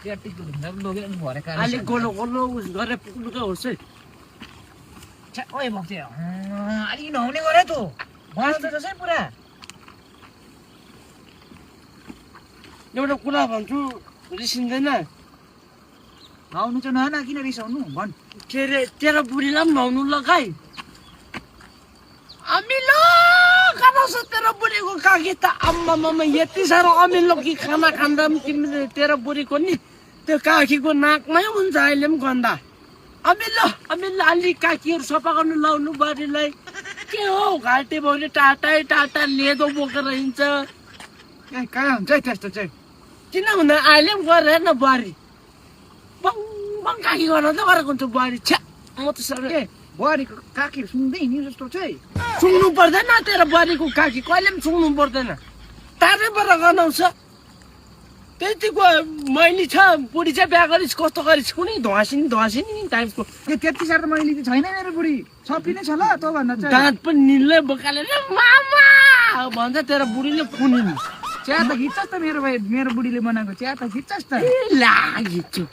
practice लगेर भरेका अलिक गोलो गोलो उस गरेर पुग्नुकै होस् है ओए भक्ति अलिक नहुने गरे त बनाउँछ जसै पुरा एउटा कुरा भन्छु रिसिँदैन नुहाउनु चाहिँ नआन किन रिसाउनु भन् के अरे तेरो बुढीलाई पनि नुहाउनु लगाइ अमिलो खाना छ तेरो बुढीको काकी त आम्मामा यति साह्रो अमिलो कि खाना खाँदा पनि तिमीले तेरो बुढीको नि त्यो काकीको नाकमै हुन्छ अहिले पनि गन्दा अमिलो अमिलो अलि काकीहरू सफा गर्नु लाउनु बुहारीलाई के हो घाँटी भाउले टाटा लेदो बोकेर हिँड्छ कहाँ हुन्छ है त्यस्तो चाहिँ किन भन्दा अहिले पनि गरेर हेर्न बुहारी बङ बङ काकी गर्न त गरेको हुन्छ बुहारी छ्या म त सबै बुहारीको काकी सुन्दै नि जस्तो चाहिँ सुन्नु पर्दैन तेरो बुहारीको काकी कहिले पनि सुन्नु पर्दैन टाढैबाट गनाउँछ त्यतिको मैली छ बुढी चाहिँ बिहा गरिस् कस्तो गरिस् कुनै धुवासिनी टाइपको त्यति साह्रो मैले चाहिँ छैन मेरो बुढी सबै नै छ ल तँ भन्दा चाहिँ दाँत पनि निल्लै बोकालेर मामा भन्छ तेरो बुढीले फुनिन् चिया त खिच्छस् त मेरो बुढीले बनाएको चिया त खिच्छस् त लागिछु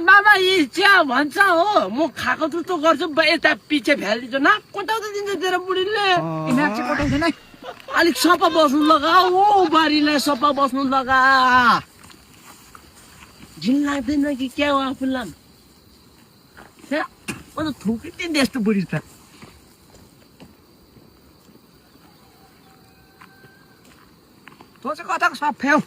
मामा यी चिया भन्छ हो म खाएको जस्तो गर्छु यता पछि फ्यालिदिन्छु न कोटाउँदै दिन्छ तेरो बुढीले नाक चाहिँ कोटाउँदैन अलिक सफा बस्नु लगा ओ बारीलाई सफा बस्नु लगा झिन लाग्दैन कि क्या हो आफूलाई म त थुकिदिने यस्तो बुढी त तँ चाहिँ कताको सफा हो